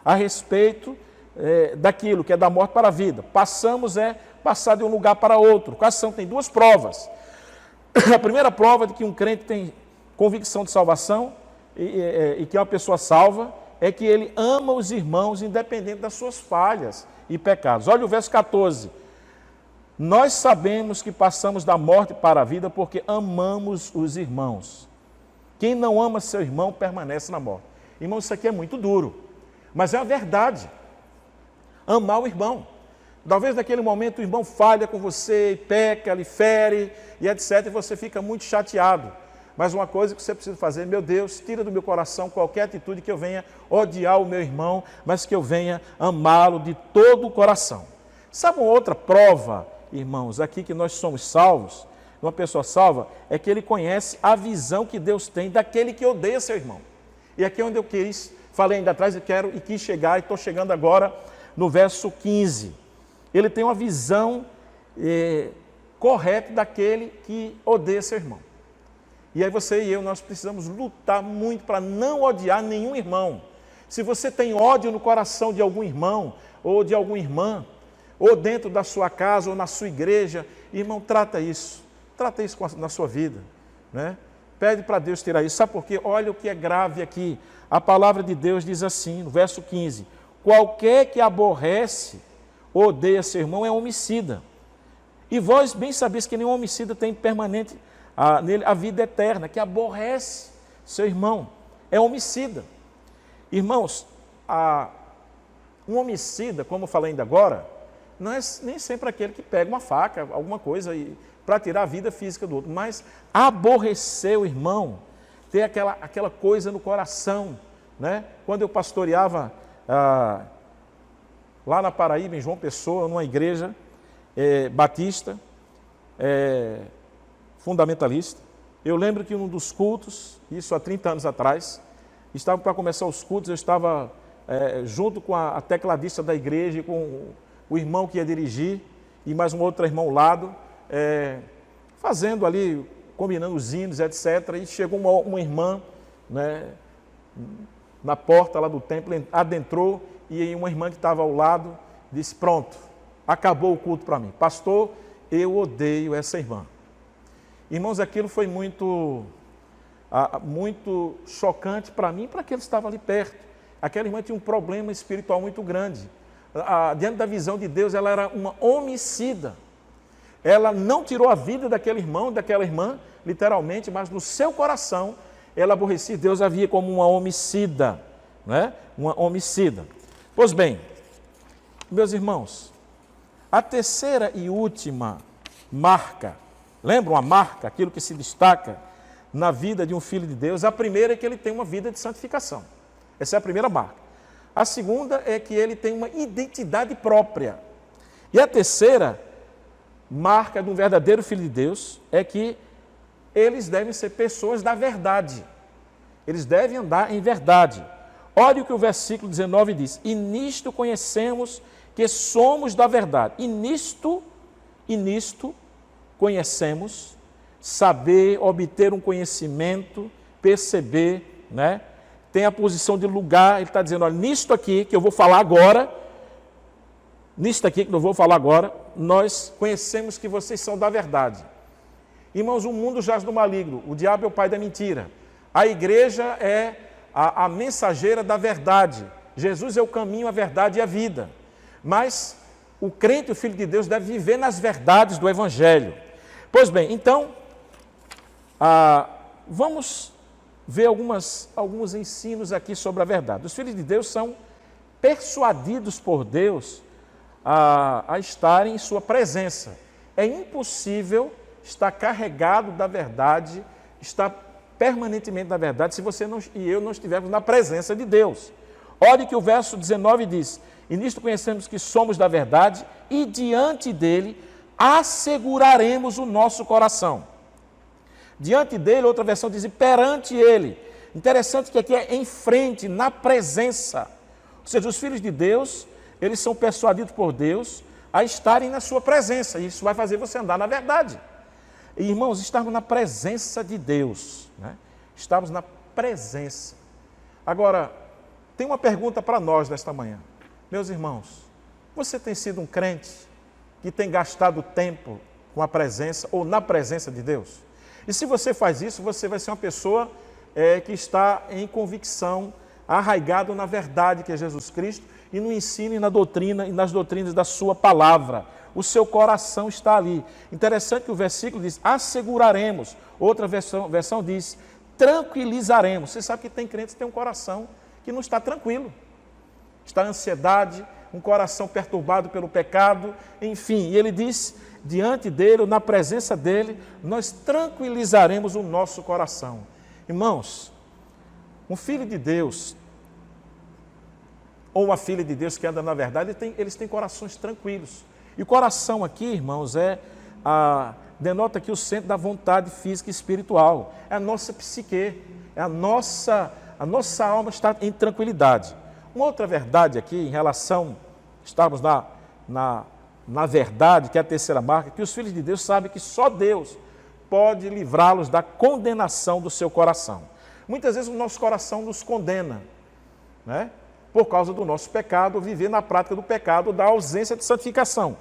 a respeito daquilo que é da morte para a vida. Passamos é passar de um lugar para outro. Quais são? Tem duas provas. A primeira prova de que um crente tem convicção de salvação e que é uma pessoa salva é que ele ama os irmãos independente das suas falhas e pecados. Olha o verso 14. Nós sabemos que passamos da morte para a vida porque amamos os irmãos. Quem não ama seu irmão permanece na morte. Irmão, isso aqui é muito duro, mas é a verdade. Amar o irmão. Talvez naquele momento o irmão falha com você, peca, lhe fere e etc. E você fica muito chateado. Mas uma coisa que você precisa fazer, meu Deus, tira do meu coração qualquer atitude que eu venha odiar o meu irmão, mas que eu venha amá-lo de todo o coração. Sabe uma outra prova, irmãos, aqui que nós somos salvos, uma pessoa salva, é que ele conhece a visão que Deus tem daquele que odeia seu irmão. E aqui é onde eu falei ainda atrás, e quis chegar, e estou chegando agora no verso 15. Ele tem uma visão correta daquele que odeia seu irmão. E aí você e eu, nós precisamos lutar muito para não odiar nenhum irmão. Se você tem ódio no coração de algum irmão, ou de alguma irmã, ou dentro da sua casa, ou na sua igreja, irmão, trata isso na sua vida. Né? Pede para Deus tirar isso. Sabe por quê? Olha o que é grave aqui. A palavra de Deus diz assim, no verso 15, qualquer que aborrece ou odeia seu irmão é homicida. E vós bem sabeis que nenhum homicida tem permanente nele a vida eterna, que aborrece seu irmão, é homicida. Irmãos, um homicida, como eu falei ainda agora, não é nem sempre aquele que pega uma faca, alguma coisa, para tirar a vida física do outro, mas aborrecer o irmão, ter aquela coisa no coração. Né? Quando eu pastoreava lá na Paraíba, em João Pessoa, numa igreja batista, fundamentalista. Eu lembro que em um dos cultos, isso há 30 anos atrás, estava para começar os cultos, eu estava junto com a tecladista da igreja, com o irmão que ia dirigir, e mais um outro irmão ao lado, fazendo ali, combinando os hinos, etc. E chegou uma irmã, né, na porta lá do templo, adentrou, e aí uma irmã que estava ao lado disse, pronto, acabou o culto para mim. Pastor, eu odeio essa irmã. Irmãos, aquilo foi muito chocante para mim e para aqueles que estavam ali perto. Aquela irmã tinha um problema espiritual muito grande. Diante da visão de Deus, ela era uma homicida. Ela não tirou a vida daquele irmão, daquela irmã, literalmente, mas no seu coração, ela aborrecia Deus, a via como uma homicida, né? Uma homicida. Pois bem, meus irmãos, a terceira e última marca, lembram a marca, aquilo que se destaca na vida de um filho de Deus? A primeira é que ele tem uma vida de santificação. Essa é a primeira marca. A segunda é que ele tem uma identidade própria. E a terceira marca de um verdadeiro filho de Deus é que eles devem ser pessoas da verdade. Eles devem andar em verdade. Olha o que o versículo 19 diz. E nisto conhecemos que somos da verdade. E nisto conhecemos, saber, obter um conhecimento, perceber, né? Tem a posição de lugar, ele está dizendo, olha, nisto aqui que eu vou falar agora, nós conhecemos que vocês são da verdade. Irmãos, o mundo jaz no maligno, o diabo é o pai da mentira. A igreja é a mensageira da verdade. Jesus é o caminho, a verdade e a vida. Mas o crente, o filho de Deus, deve viver nas verdades do Evangelho. Pois bem, então, vamos ver alguns ensinos aqui sobre a verdade. Os filhos de Deus são persuadidos por Deus a estarem em sua presença. É impossível estar carregado da verdade, estar permanentemente na verdade, se você e eu não estivermos na presença de Deus. Olhe que o verso 19 diz, e nisto conhecemos que somos da verdade, e diante dele asseguraremos o nosso coração. Diante dele, outra versão diz, perante ele. Interessante que aqui é em frente, na presença. Ou seja, os filhos de Deus, eles são persuadidos por Deus a estarem na sua presença. E isso vai fazer você andar na verdade. E, irmãos, estamos na presença de Deus, né? Estamos na presença. Agora, tem uma pergunta para nós nesta manhã. Meus irmãos, você tem sido um crente que tem gastado tempo com a presença ou na presença de Deus? E se você faz isso, você vai ser uma pessoa que está em convicção, arraigado na verdade que é Jesus Cristo e no ensino e na doutrina e nas doutrinas da sua palavra. O seu coração está ali. Interessante que o versículo diz, asseguraremos. Outra versão diz, tranquilizaremos. Você sabe que tem crentes que tem um coração que não está tranquilo. Está ansiedade, um coração perturbado pelo pecado, enfim. E ele diz, diante dele, na presença dele, nós tranquilizaremos o nosso coração. Irmãos, um filho de Deus, ou uma filha de Deus que anda na verdade, eles têm corações tranquilos. E o coração aqui, irmãos, denota aqui o centro da vontade física e espiritual. É a nossa psique, a nossa alma está em tranquilidade. Uma outra verdade aqui, em relação, estamos na verdade, que é a terceira marca, que os filhos de Deus sabem que só Deus pode livrá-los da condenação do seu coração. Muitas vezes o nosso coração nos condena, né? Por causa do nosso pecado, viver na prática do pecado, da ausência de santificação.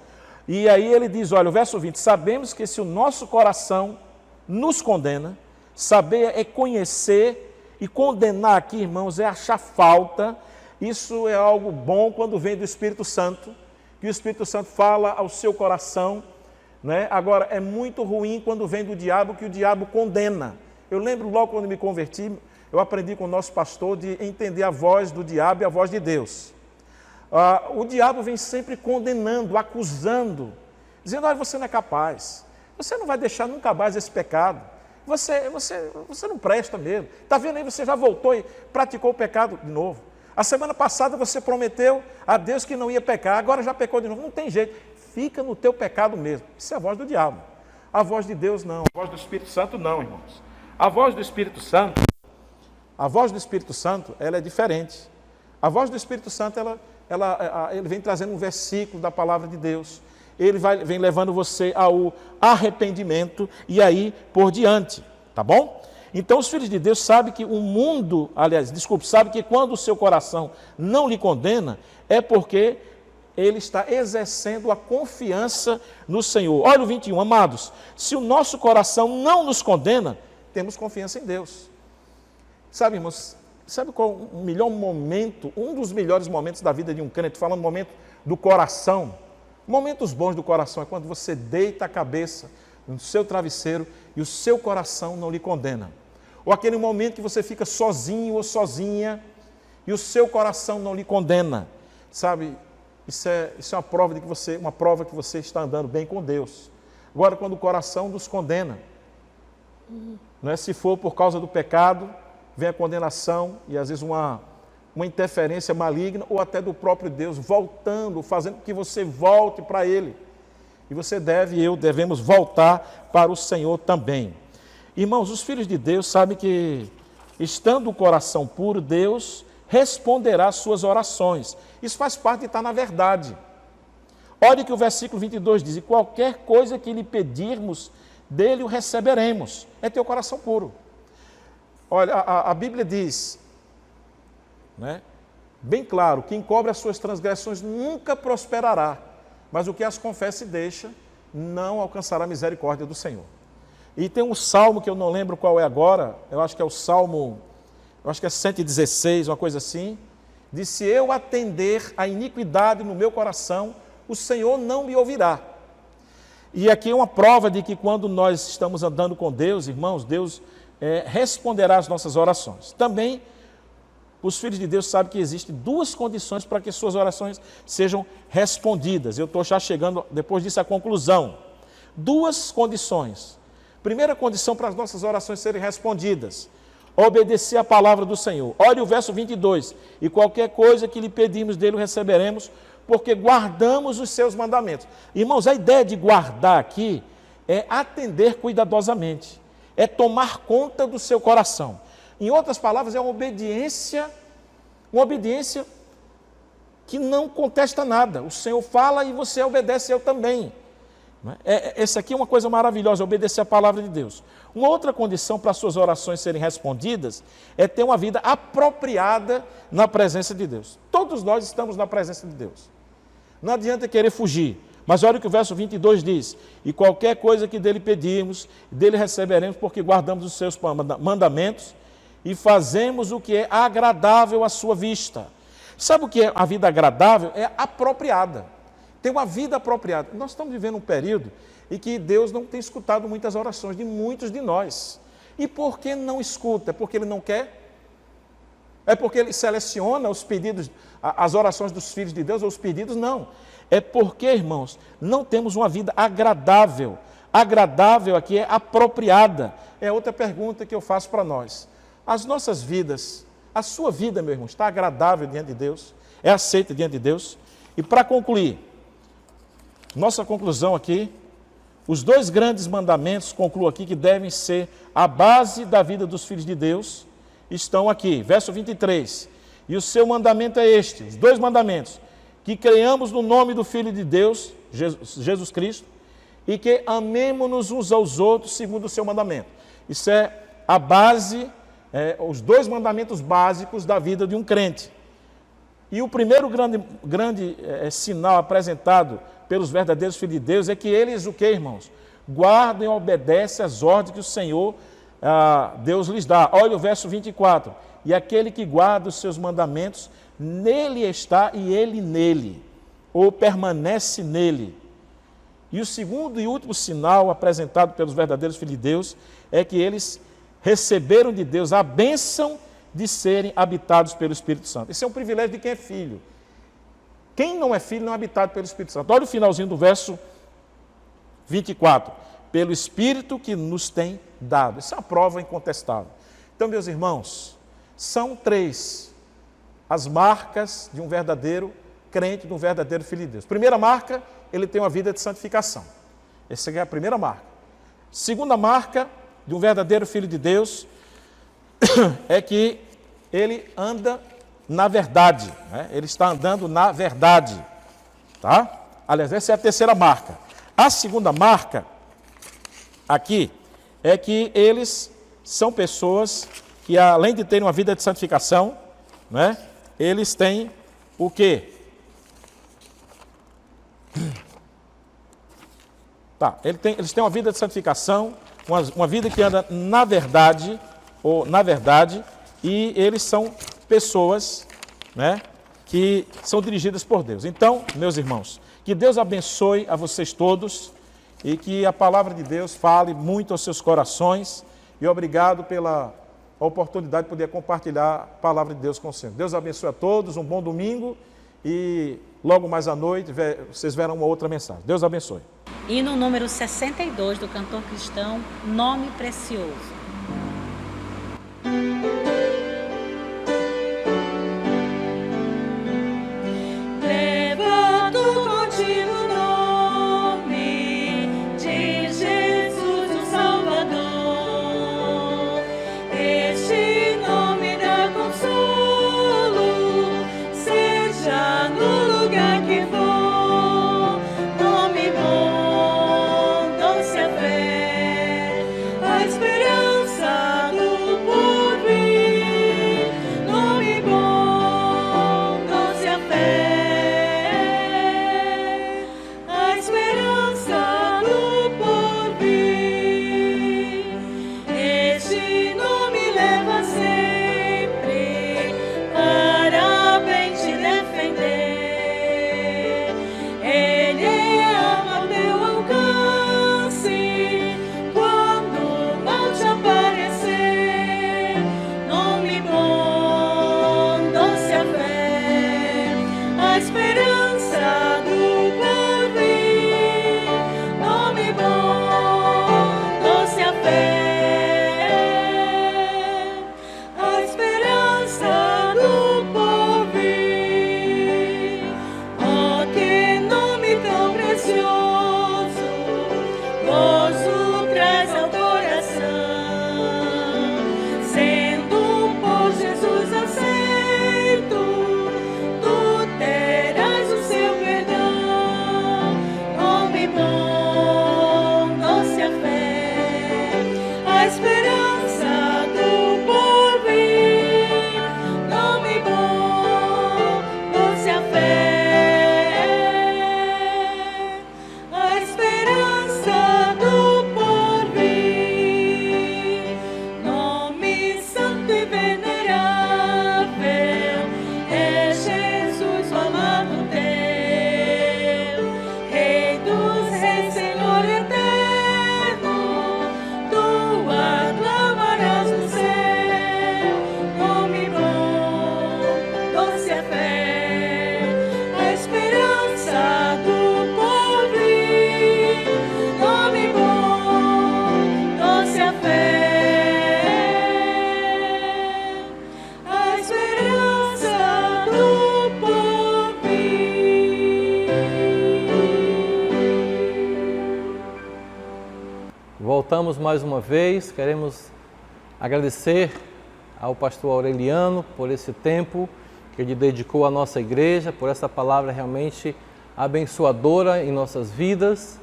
E aí ele diz, olha, o verso 20, sabemos que se o nosso coração nos condena, saber é conhecer, e condenar aqui, irmãos, é achar falta. Isso é algo bom quando vem do Espírito Santo, que o Espírito Santo fala ao seu coração, né? Agora, é muito ruim quando vem do diabo, que o diabo condena. Eu lembro logo quando me converti, eu aprendi com o nosso pastor de entender a voz do diabo e a voz de Deus. O diabo vem sempre condenando, acusando, dizendo, olha, você não é capaz, você não vai deixar nunca mais esse pecado, você não presta mesmo. Está vendo aí, você já voltou e praticou o pecado de novo. A semana passada você prometeu a Deus que não ia pecar, agora já pecou de novo. Não tem jeito, fica no teu pecado mesmo. Isso é a voz do diabo. A voz de Deus não, a voz do Espírito Santo não, irmãos. A voz do Espírito Santo, ela é diferente. A voz do Espírito Santo, ele vem trazendo um versículo da palavra de Deus. Ele vem levando você ao arrependimento e aí por diante, tá bom? Então os filhos de Deus sabem que o mundo, sabe que quando o seu coração não lhe condena, é porque ele está exercendo a confiança no Senhor. Olha o 21, amados, se o nosso coração não nos condena, temos confiança em Deus. Sabe, irmãos, sabe qual o melhor momento, um dos melhores momentos da vida de um crente, falando do momento do coração, momentos bons do coração é quando você deita a cabeça no seu travesseiro e o seu coração não lhe condena. Ou aquele momento que você fica sozinho ou sozinha e o seu coração não lhe condena. Sabe, isso é uma prova que você está andando bem com Deus. Agora, quando o coração nos condena, não é, se for por causa do pecado, vem a condenação e às vezes uma interferência maligna ou até do próprio Deus voltando, fazendo com que você volte para Ele. E você devemos voltar para o Senhor também. Irmãos, os filhos de Deus sabem que, estando o coração puro, Deus responderá às suas orações. Isso faz parte de estar na verdade. Olha que o versículo 22 diz: e qualquer coisa que lhe pedirmos, dele o receberemos. É ter o coração puro. Olha, a Bíblia diz, né, bem claro, quem cobre as suas transgressões nunca prosperará, mas o que as confessa e deixa, não alcançará a misericórdia do Senhor. E tem um salmo que eu não lembro qual é agora, eu acho que é o salmo, eu acho que é 116, uma coisa assim, diz: se eu atender a iniquidade no meu coração, o Senhor não me ouvirá. E aqui é uma prova de que quando nós estamos andando com Deus, irmãos, Deus responderá às nossas orações. Também, os filhos de Deus sabem que existem duas condições para que suas orações sejam respondidas. Eu estou já chegando, depois disso, à conclusão. Duas condições. Primeira condição para as nossas orações serem respondidas: obedecer a palavra do Senhor. Olha o verso 22. E qualquer coisa que lhe pedimos dele o receberemos, porque guardamos os seus mandamentos. Irmãos, a ideia de guardar aqui é atender cuidadosamente, é tomar conta do seu coração. Em outras palavras, é uma obediência que não contesta nada. O Senhor fala e você obedece, eu também. Essa aqui é uma coisa maravilhosa, obedecer a palavra de Deus. Uma outra condição para as suas orações serem respondidas é ter uma vida apropriada na presença de Deus. Todos nós estamos na presença de Deus. Não adianta querer fugir. Mas olha o que o verso 22 diz: e qualquer coisa que dele pedirmos, dele receberemos, porque guardamos os seus mandamentos e fazemos o que é agradável à sua vista. Sabe o que é a vida agradável? É apropriada. Ter uma vida apropriada. Nós estamos vivendo um período em que Deus não tem escutado muitas orações de muitos de nós. E por que não escuta? É porque Ele não quer? É porque Ele seleciona os pedidos, as orações dos filhos de Deus ou os pedidos? Não. É porque, irmãos, não temos uma vida agradável. Agradável aqui é apropriada. É outra pergunta que eu faço para nós. As nossas vidas, a sua vida, meu irmão, está agradável diante de Deus? É aceita diante de Deus? E para concluir, nossa conclusão aqui, os dois grandes mandamentos, concluo aqui, que devem ser a base da vida dos filhos de Deus, estão aqui, verso 23. E o seu mandamento é este, os dois mandamentos: que creiamos no nome do Filho de Deus, Jesus Cristo, e que amemo-nos uns aos outros segundo o seu mandamento. Isso é a base, os dois mandamentos básicos da vida de um crente. E o primeiro grande sinal apresentado pelos verdadeiros filhos de Deus é que eles, o que, irmãos? Guardam e obedecem às ordens que o Senhor, Deus lhes dá. Olha o verso 24. E aquele que guarda os seus mandamentos, nele está e ele nele, ou permanece nele. E o segundo e último sinal apresentado pelos verdadeiros filhos de Deus é que eles receberam de Deus a bênção de serem habitados pelo Espírito Santo. Esse é um privilégio de quem é filho. Quem não é filho não é habitado pelo Espírito Santo. Olha o finalzinho do verso 24. Pelo Espírito que nos tem dado. Isso é uma prova incontestável. Então, meus irmãos, são três as marcas de um verdadeiro crente, de um verdadeiro filho de Deus. Primeira marca, ele tem uma vida de santificação. Essa é a primeira marca. Segunda marca de um verdadeiro filho de Deus é que ele anda na verdade, né? Ele está andando na verdade, tá? Aliás, essa é a terceira marca. A segunda marca aqui é que eles são pessoas que, além de terem uma vida de santificação, né, eles têm o quê? Eles têm uma vida de santificação, uma vida que anda na verdade, e eles são pessoas, né, que são dirigidas por Deus. Então, meus irmãos, que Deus abençoe a vocês todos e que a palavra de Deus fale muito aos seus corações, e obrigado pela oportunidade de poder compartilhar a palavra de Deus com vocês. Deus abençoe a todos, um bom domingo, e logo mais à noite vocês verão uma outra mensagem. Deus abençoe. Hino número 62 do cantor cristão, Nome Precioso. Levanto contigo o nome de Jesus, o Salvador. Este nome dá consolo, seja no lugar que for. Nome bom, doce a fé, a esperança do porvir. Nome bom, doce a fé, a esperança do porvir. Este nome leva sempre para bem te defender. Ele ama o teu alcance quando mal te aparecer. Nome bom, doce a fé, a esperança do porvir. Nome bom, doce a fé, a esperança do porvir. Oh, que nome tão precioso, gozo traz ao coração. Sendo por Jesus aceito, tu terás o seu perdão. Nome bom, doce a fé, a esperança do porvir. Nome bom, doce a fé, a esperança do porvir. Nome santo e venerável, é Jesus o amado teu. Rei dos reis, Senhor eterno, tu aclamarás no céu. Nome bom, doce a fé, a esperança do porvir. Nome bom, doce a fé, a esperança do porvir. Voltamos mais uma vez, queremos agradecer ao pastor Aureliano por esse tempo que ele dedicou à nossa igreja, por essa palavra realmente abençoadora em nossas vidas.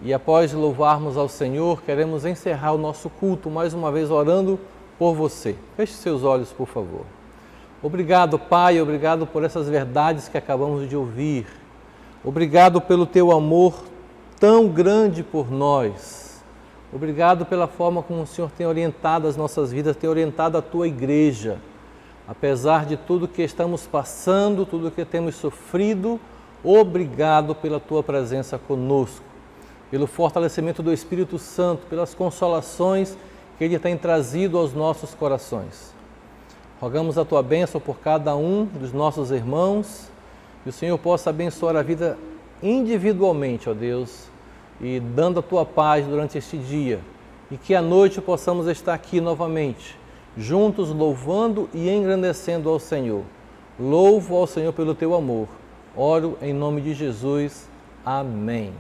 E após louvarmos ao Senhor, queremos encerrar o nosso culto mais uma vez orando por você. Feche seus olhos, por favor. Obrigado, Pai, obrigado por essas verdades que acabamos de ouvir. Obrigado pelo teu amor tão grande por nós. Obrigado pela forma como o Senhor tem orientado as nossas vidas, tem orientado a tua igreja. Apesar de tudo que estamos passando, tudo que temos sofrido, obrigado pela tua presença conosco, pelo fortalecimento do Espírito Santo, pelas consolações que Ele tem trazido aos nossos corações. Rogamos a tua bênção por cada um dos nossos irmãos, que o Senhor possa abençoar a vida individualmente, ó Deus, e dando a tua paz durante este dia, e que à noite possamos estar aqui novamente, juntos louvando e engrandecendo ao Senhor. Louvo ao Senhor pelo teu amor. Oro em nome de Jesus. Amém.